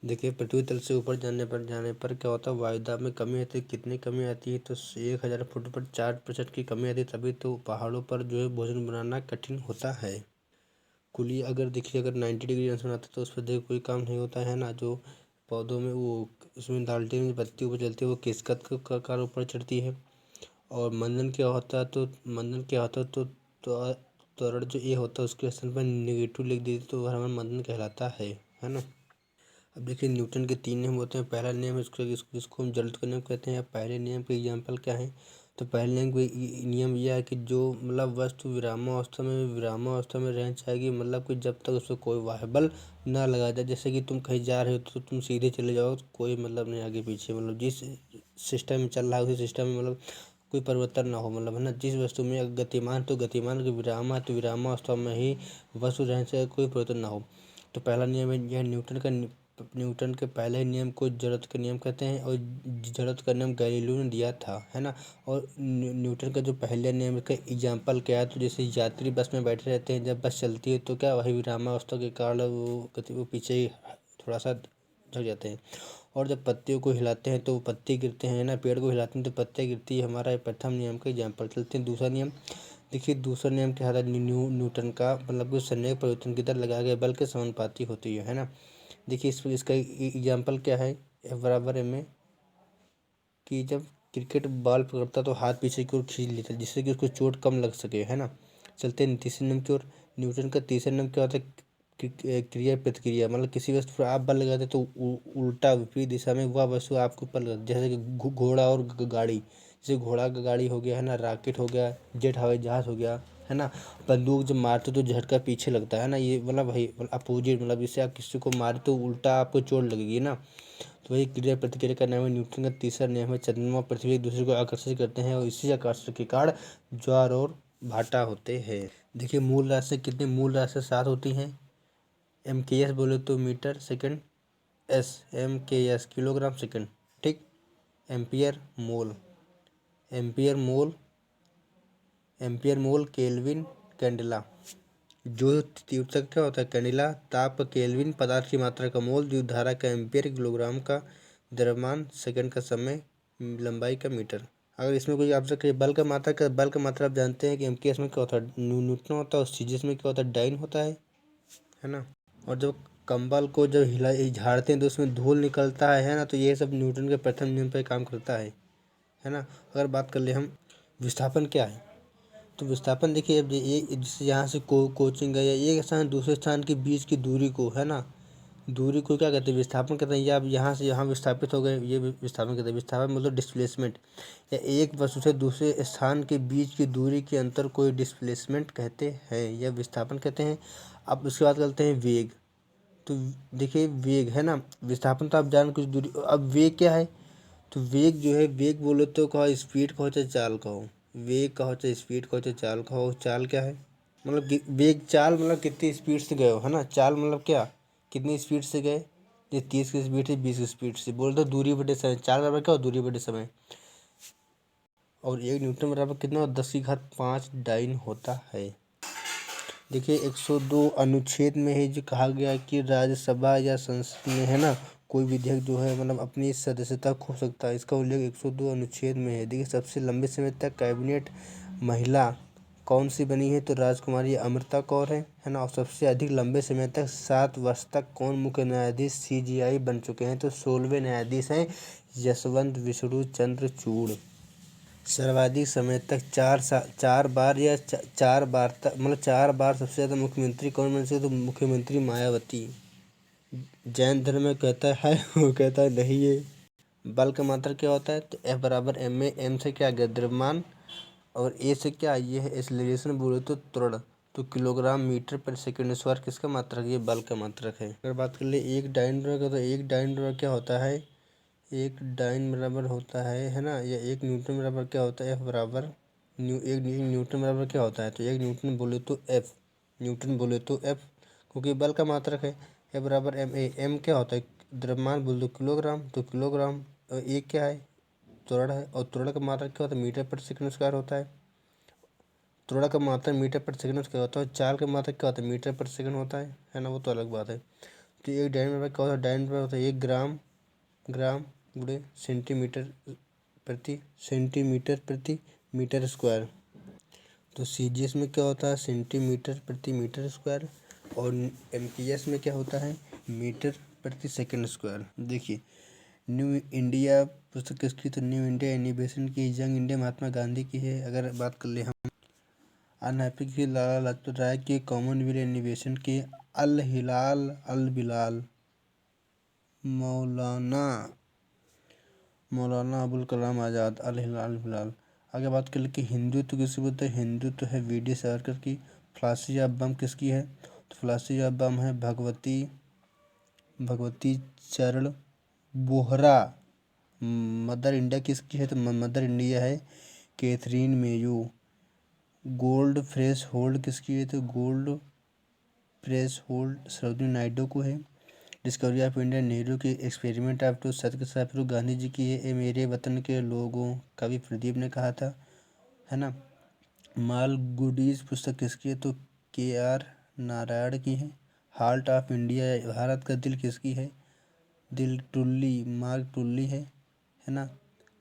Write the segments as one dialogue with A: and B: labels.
A: देखिए, पृथ्वी तल से ऊपर जाने पर क्या होता है, वायुदाब में कमी आती है। कितनी कमी आती है? तो 1000 फुट पर 4% की कमी आती है। तभी तो पहाड़ों पर जो है भोजन बनाना कठिन होता है। कुली अगर देखिए, अगर 90 डिग्री आंसर आता है तो उस पर देखिए कोई काम नहीं होता है ना। जो पौधों में वो उसमें डालते में पत्ती ऊपर चलती है, वो किसकत का कार ऊपर चढ़ती है। और मंदन क्या होता है? तो त्वरण जो ये होता है उसके स्थान पर नेगेटिव लिख दीजिए तो हमारा मंदन कहलाता है ना। अब देखिए, न्यूटन के 3 नियम होते हैं। पहला नियम जिसको हम जड़त्व का नियम कहते हैं। पहले नियम के एग्जाम्पल क्या है? तो पहले नियम नियम यह है कि जो मतलब वस्तु विरामावस्था में रहना चाहिए, मतलब कि जब तक उसको कोई वाह्य बल ना लगाया जाए। जैसे कि तुम कहीं जा रहे हो तो तुम सीधे चले जाओ, कोई मतलब नहीं आगे पीछे, मतलब जिस सिस्टम में चल रहा है उसी सिस्टम में मतलब कोई परिवर्तन ना हो, मतलब है ना। जिस वस्तु में अगर गतिमान तो गतिमान के विराम है तो विरामावस्था में ही वस्तु रहने से कोई परिवर्तन ना हो। तो पहला नियम है यह न्यूटन के पहले नियम को जड़त्व का नियम कहते हैं। और जड़त्व का नियम गैलीलियो ने दिया था, है ना। और न्यूटन का जो पहले नियम का एग्जाम्पल क्या है? तो जैसे यात्री बस में बैठे रहते हैं, जब बस चलती है तो क्या वही विरामावस्था के कारण वो पीछे ही थोड़ा सा झुक जाते हैं। और जब पत्तियों को हिलाते हैं तो वो पत्ते गिरते हैं ना। पेड़ को हिलाते हैं तो पत्ते गिरती है। हमारा प्रथम नियम का एग्जाम्पल। चलते हैं दूसरा नियम। देखिए, दूसरा नियम क्या था? न्यूटन का मतलब कि संवेग परिवर्तन की दर लगाए गए बल के समानुपाती होती है ना। देखिए, इसका एग्जाम्पल क्या है? F = ma। कि जब क्रिकेट बॉल पकड़ता तो हाथ पीछे की ओर खींच लेता जिससे कि उसको चोट कम लग सके, है ना। चलते हैं तीसरे नियम की ओर। न्यूटन का तीसरा नियम क्या होता है? क्रिया प्रतिक्रिया, मतलब किसी वस्तु पर आप बल लगाते तो उल्टा विपरीत दिशा में वह वस्तु आपके ऊपर जैसे कि घोड़ा और गाड़ी। जैसे घोड़ा का गाड़ी हो गया, है ना, रॉकेट हो गया, जेट हवाई जहाज हो गया, है ना। बंदूक जब मारते तो झटका पीछे लगता है ना। ये मतलब वही अपोजिट, मतलब इससे आप किसी को मारे तो उल्टा आपको चोट लगेगी ना। तो वही क्रिया प्रतिक्रिया का नाम है। न्यूटन का तीसरा नियम है चंद्रमा और पृथ्वी एक दूसरे को आकर्षित करते हैं और इसी आकर्षण के कारण ज्वार और भाटा होते हैं। देखिए, मूल राशि कितने मूल राशि 7 होती हैं। MKS बोले तो metre second, MKS kilogram second, ठीक। Ampere mole, ampere mole, ampere mole, kelvin, candela. जो तीव्रता क्या होता है? कैंडेला। ताप का केल्विन, पदार्थ की मात्रा का मोल, विद्युत धारा का एम्पियर, किलोग्राम का द्रव्यमान, सेकंड का समय, लंबाई का मीटर। अगर इसमें कोई आपसे कहे बल का मात्रा आप जानते हैं कि MKS में क्या होता है? न्यूटन होता है। और सीजीएस में क्या होता है? डाइन होता है ना। और जब कंबल को जब झाड़ते हैं तो उसमें धूल निकलता है ना। तो ये सब न्यूटन के प्रथम नियम पर काम करता है ना। अगर बात कर ले हम विस्थापन क्या है? तो विस्थापन देखिए, अब ये जैसे यहाँ से कोचिंग है या एक स्थान दूसरे स्थान के बीच की दूरी को, है ना, दूरी को क्या कहते हैं? विस्थापन कहते हैं। या आप यहाँ से यहाँ विस्थापित हो गए, ये विस्थापन कहते हैं। विस्थापन मतलब डिस्प्लेसमेंट, या एक वस्तु से दूसरे स्थान के बीच की दूरी के अंतर को डिस्प्लेसमेंट कहते हैं या विस्थापन कहते हैं। अब उसके बाद करते हैं वेग। तो देखिए, वेग है ना। विस्थापन तो आप जान कुछ दूरी। अब वेग क्या है? तो वेग जो है, वेग बोले तो कहो स्पीड कहो चाहे चाल कहो। वेग कहो चाहे स्पीड कहो चाहे चाल कहो। चाल क्या है? मतलब वेग, चाल मतलब कितनी स्पीड से गए हो, है ना। चाल मतलब क्या? कितनी स्पीड से गए। ये 30 की स्पीड से 20 की स्पीड से बोल दो, दूरी बटे समय। चाल बराबर क्या हो? दूरी बटे समय। और 1 न्यूटन बराबर कितना? 10⁵ डाइन होता है। देखिए, 102 अनुच्छेद में ही जो कहा गया है कि राज्यसभा या संसद में, है ना, कोई विधेयक जो है मतलब अपनी सदस्यता खो सकता है। इसका उल्लेख 102 अनुच्छेद में है। देखिए, सबसे लंबे समय तक कैबिनेट महिला कौन सी बनी है? तो राजकुमारी अमृता कौर है ना। और सबसे अधिक लंबे समय तक 7 वर्ष तक कौन मुख्य न्यायाधीश CJI बन चुके हैं? तो 16वें न्यायाधीश हैं यशवंत विष्णु चंद्रचूड़। सर्वाधिक समय तक 4 बार या 4 बार तक, मतलब 4 बार सबसे ज़्यादा मुख्यमंत्री कौन बन सके? तो मुख्यमंत्री मायावती। जैन धर्म में कहता है वो कहता है नहीं है। बल का मात्रा क्या होता है? तो F = ma। M से क्या गया? द्रव्यमान। और A से क्या? ये है एक्सीलरेशन बोले तो त्वरण। तो किलोग्राम मीटर पर सेकंड स्क्वायर किसका मात्रक? ये बल का मात्रक है। अगर बात कर ले एक डायन का, तो एक डायन क्या होता है? एक डाइन बराबर होता है ना। या 1 न्यूटन बराबर क्या होता है? एक न्यूटन बराबर क्या होता है? तो 1 न्यूटन बोले तो F, क्योंकि बल का मात्रक है। F = ma। M क्या होता है? द्रव्यमान बोल दो किलोग्राम, तो किलोग्राम। और एक क्या है? त्वरण है। और त्वरण का मात्रक क्या होता है? मीटर पर सेकंड स्क्वायर होता है। त्वरण का मात्रक मीटर पर सेकंड स्क्वायर होता है। चाल का मात्रक क्या होता है? मीटर पर सेकंड होता है ना। वो तो अलग बात है। तो एक डायमीटर क्या होता है, डायमीटर होता है 1 ग्राम, ग्राम गुणे सेंटीमीटर प्रति मीटर स्क्वायर। तो सीजीएस में क्या होता है, सेंटीमीटर प्रति मीटर स्क्वायर, और एमपीएस में क्या होता है, मीटर प्रति सेकंड स्क्वायर। देखिए, न्यू इंडिया पुस्तक किसकी, तो न्यू इंडिया इनोवेशन की, यंग इंडिया महात्मा गांधी की है। अगर बात कर ले हम अनहैप्पी की, लाला लाजपत राय की, कॉमनवेल्थ इनोवेशन की, अल हिलाल अल बिलाल मौलाना मौलाना अबुल कलाम आज़ाद, अल हिलाल बिलाल। आगे बात कर ले कि हिंदुत्व किसकी बोलते हैं, हिंदुत्व है वीडी सावरकर की। फिलॉसफी ऑफ बम किसकी है, तो फिलॉसफी ऑफ बम है भगवती चरण बोहरा। मदर इंडिया किसकी है, तो मदर इंडिया है Catherine Mayo. Gold fresh hold किसकी है, तो gold fresh hold Sarojini Naidu को है। डिस्कवरी ऑफ इंडिया नेहरू की, एक्सपेरिमेंट ऑफ टू सत्य गांधी जी की है। ये मेरे वतन के लोगों, कवि प्रदीप ने कहा था, है ना। माल गुडीज पुस्तक किसकी है, तो KR नारायण की है। हार्ट ऑफ इंडिया, भारत का दिल किसकी है, दिल टुल्ली मार्ग टुल्ली है ना।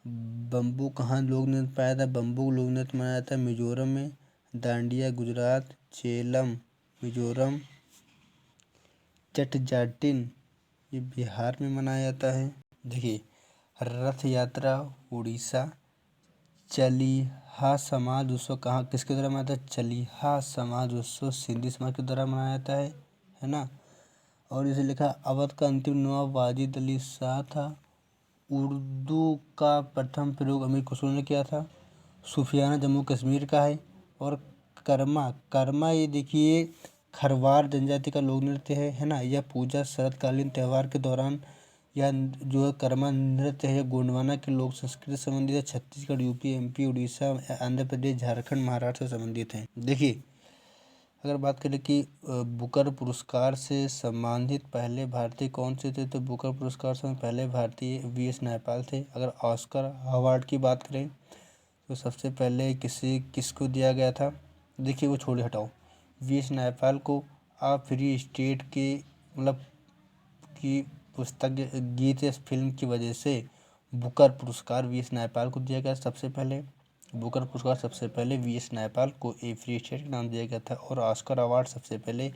A: बम्बू कहाँ लोक नृत्य पाया था, बम्बू लोक नृत्य मनाया था मिजोरम में। दांडिया गुजरात, चेलम मिजोरम, चटजाटिन ये बिहार में मनाया जाता है। देखिए, रथ यात्रा उड़ीसा। चलिहा समाज उत्सव कहाँ किसके द्वारा मनाया जाता है, चलिहा समाज उत्सव सिंधी समाज के द्वारा मनाया जाता है ना। और इसे लिखा, अवध का अंतिम नवाब वाजिद अली शाह था। उर्दू का प्रथम प्रयोग अमीर खुसरो ने किया था। सूफियाना जम्मू कश्मीर का है। और कर्मा कर्मा ये देखिए खरवार जनजाति का लोक नृत्य है ना। यह पूजा शरतकालीन त्यौहार के दौरान, यह जो है कर्मा नृत्य है, गोंडवाना के लोक संस्कृति से संबंधित है। छत्तीसगढ़, यूपी, एमपी, उड़ीसा, आंध्र प्रदेश, झारखंड, महाराष्ट्र से संबंधित है। देखिए, अगर बात करें कि बुकर पुरस्कार से सम्मानित पहले भारतीय कौन से थे, तो बुकर पुरस्कार से पहले भारतीय VS नायपाल थे। अगर ऑस्कर अवार्ड की बात करें तो सबसे पहले किसको दिया गया था, देखिए वो छोड़े हटाओ, VS नायपाल को आ फ्री स्टेट के मतलब की पुस्तक गीत या फिल्म की वजह से बुकर पुरस्कार VS नायपाल को दिया गया सबसे पहले। बुकर पुरस्कार सबसे पहले VS नायपाल को ए फ्री स्टेट के नाम दिया गया था। और ऑस्कर अवार्ड सबसे पहले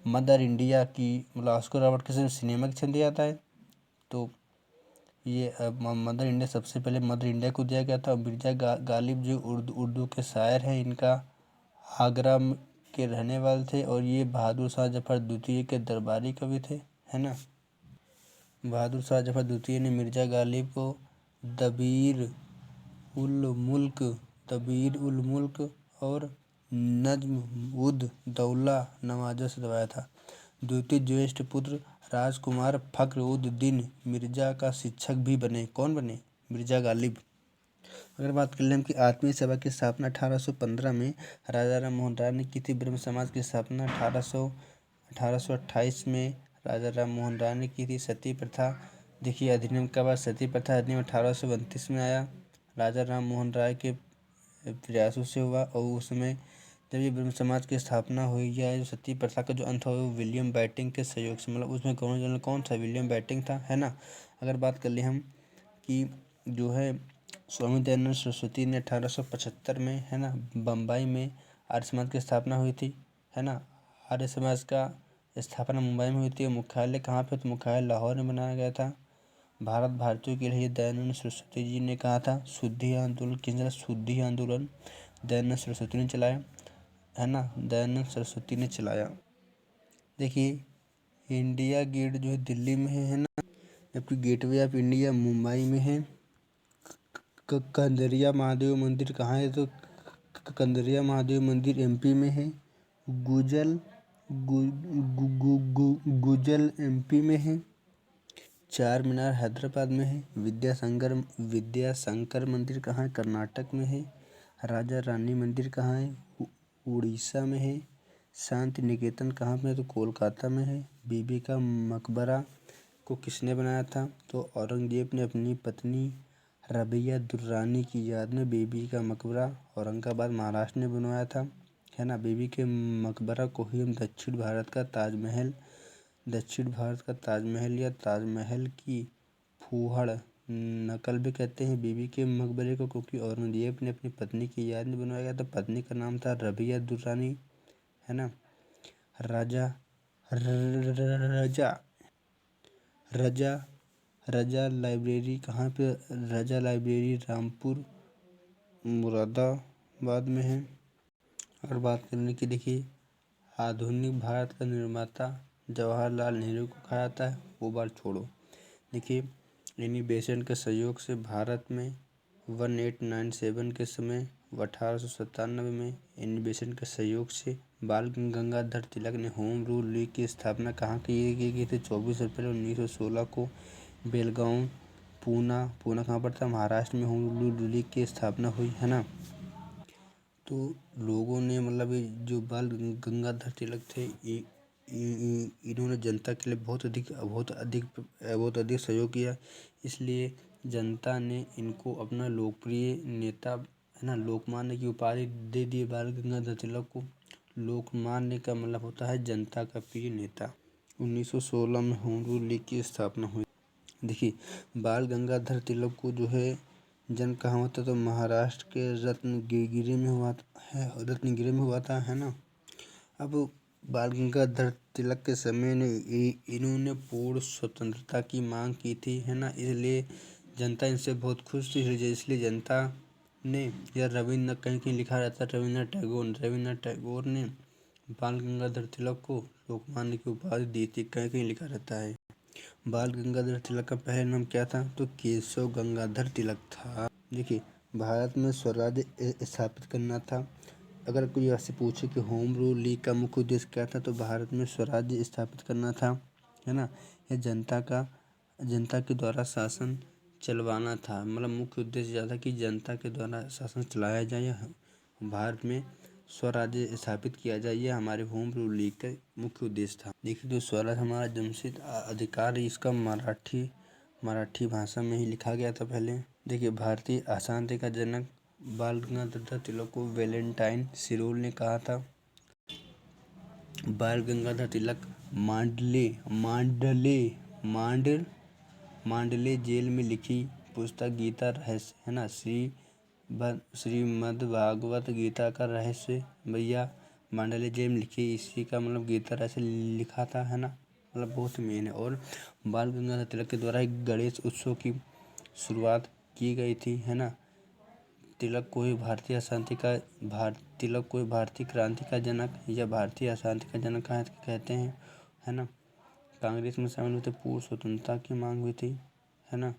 A: मदर इंडिया की, मतलब ऑस्कर अवार्ड किसी सिनेमा के दिया जाता है, तो ये मदर इंडिया सबसे पहले मदर इंडिया को दिया गया था। मिर्जा गालिब जो उर्दू के शायर हैं, इनका आगरा के रहने वाले थे, और ये बहादुर शाह जफर द्वितीय के दरबारी कवि थे, है ना। बहादुर शाह जफर द्वितीय ने मिर्जा गालिब को दबीर दबीर उल मुल्क और नज्म उद दौला नवाजों से दबाया था। द्वितीय ज्येष्ठ पुत्र राजकुमार फख्र उद दीन मिर्जा का शिक्षक भी बने। कौन बने, मिर्जा गालिब। अगर बात कर लें कि आत्मीय सभा की स्थापना 1815 में राजा राम मोहन राय ने की थी। ब्रह्म समाज की स्थापना 1828 में राजा राम मोहन राय ने की थी। सती प्रथा, देखिए अधिनियम का बाद सती प्रथा अधिनियम 1832 में आया, राजा राम मोहन राय के प्रयासों से हुआ। और उसमें जब ये ब्रह्म समाज की स्थापना हुई, या जो सती प्रथा का जो अंत हुआ वो विलियम बेंटिंक के सहयोग से, मतलब उसमें कौन था, विलियम बेंटिंक था, है ना। अगर बात कर ले हम कि जो है स्वामी दयानंद सरस्वती ने 1875 में, है ना, बम्बई में आर्य समाज की स्थापना हुई थी, है ना। आर्य समाज का स्थापना मुंबई में हुई थी। मुख्यालय कहाँ पे, तो मुख्यालय लाहौर में बनाया गया था। भारत भारतीयों के लिए दयानंद सरस्वती जी ने कहा था, शुद्धि आंदोलन शुद्धि आंदोलन दयानंद सरस्वती ने चलाया, है ना, दयानंद सरस्वती ने चलाया। देखिए, इंडिया गेट जो है दिल्ली में है ना, जबकि गेटवे ऑफ इंडिया मुंबई में है। कंदरिया महादेव मंदिर कहाँ है, तो कंदरिया महादेव मंदिर MP में है। गुजल गुजल MP में है। चार मीनार हैदराबाद में है। विद्याशंकर मंदिर कहाँ है, कर्नाटक में है। राजा रानी मंदिर कहाँ है, उड़ीसा में है। शांति निकेतन कहाँ पे है, तो कोलकाता में है। बीबी का मकबरा को किसने बनाया था, तो औरंगजेब ने अपनी पत्नी रबिया दुर्रानी की याद में बीबी का मकबरा औरंगाबाद महाराष्ट्र ने बनवाया था, है ना। बीबी के मकबरा को ही हम दक्षिण भारत का ताजमहल दक्षिण भारत का ताजमहल या ताजमहल की फूहड़ नकल भी कहते हैं बीबी के मकबरे को, क्योंकि औरंगजेब ने अपनी पत्नी की याद में बनवाया गया था। पत्नी का नाम था रबिया दुर्रानी, है ना। राजा रजा रजा रजा लाइब्रेरी कहाँ पे? रजा लाइब्रेरी रामपुर मुरादाबाद में है। और बात करने की, देखिए आधुनिक भारत का निर्माता जवाहरलाल नेहरू को कहा जाता है। वो बात छोड़ो, देखिए इन्हीं बेसन के सहयोग से भारत में 1897 के समय 1897 में इन्हीं बेसन के सहयोग से बाल गंगाधर तिलक ने होम रूल लीग की स्थापना कहाँ की गई थी? 24 अप्रैल 1916 को बेलगांव पूना कहाँ पर था? महाराष्ट्र में होम रूल लीग की स्थापना हुई, है ना। तो लोगों ने मतलब ये जो बाल गंगाधर तिलक थे इन्होंने जनता के लिए बहुत अधिक सहयोग किया। इसलिए जनता ने इनको अपना लोकप्रिय नेता, है ना, लोकमान्य की उपाधि दे दी बाल गंगाधर तिलक को। लोकमान्य का मतलब होता है जनता का प्रिय नेता। 1916 में होम रूल लीग की स्थापना हुई। देखिए बाल गंगाधर तिलक को जो है जन्म कहाँ हुआ था? तो महाराष्ट्र के रत्नागिरी में हुआ था, है ना। अब बाल गंगाधर तिलक के समय ने इन्होंने पूर्ण स्वतंत्रता की मांग की थी, है ना। इसलिए जनता इनसे बहुत खुश थी, इसलिए जनता ने, या रविन्द्र कहीं कहीं लिखा रहता है रविन्द्रनाथ टैगोर ने बाल गंगाधर तिलक को लोकमान्य की उपाधि दी थी, कहीं कहीं लिखा रहता है। बाल गंगाधर तिलक का पहला नाम क्या था? तो केशव गंगाधर तिलक था। देखिए भारत में स्वराज्य स्थापित करना था। अगर कोई आपसे पूछे कि होम रूल लीग का मुख्य उद्देश्य क्या था, तो भारत में स्वराज्य स्थापित करना था, है ना। यह जनता के द्वारा शासन चलवाना था। मतलब मुख्य उद्देश्य यह था कि जनता के द्वारा शासन चलाया जाए, भारत में स्वराज्य स्थापित किया जाए, यह हमारे होम रूल लीग का मुख्य उद्देश्य था। देखिए जो स्वराज हमारा जन्मसिद्ध अधिकार है, इसका मराठी भाषा में ही लिखा गया था पहले। देखिए भारतीय अशांति का जनक बाल गंगाधर तिलक को वैलेंटाइन सिरोल ने कहा था। बाल गंगाधर तिलक मांडले जेल में लिखी पुस्तक गीता रहस्य, है ना, श्रीमद्भागवत गीता का रहस्य भैया मांडले जेल में लिखी, इसी का मतलब गीता रहस्य लिखा था, है ना। मतलब बहुत मेन है। और बाल गंगाधर तिलक के द्वारा एक गणेश उत्सव की शुरुआत की गई थी, है ना। तिलक को ही भारतीय क्रांति का जनक या भारतीय अशांति का जनक कहते हैं, है ना। कांग्रेस में शामिल हुए थे, पूर्ण स्वतंत्रता की मांग हुई थी, है ना।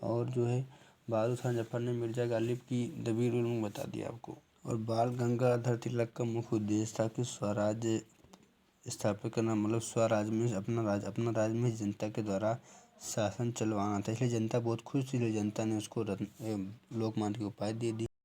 A: और जो है बहादुर शाह जफर ने मिर्जा गालिब की दबीर उलूम बता दिया आपको। और बाल गंगाधर तिलक का मुख्य उद्देश्य था कि स्वराज्य स्थापित करना, मतलब स्वराज में अपना राज्य में जनता के द्वारा शासन चलवाना था। इसलिए जनता बहुत खुश थी, इसलिए जनता ने उसको लोकमान्य की उपाधि दे दी।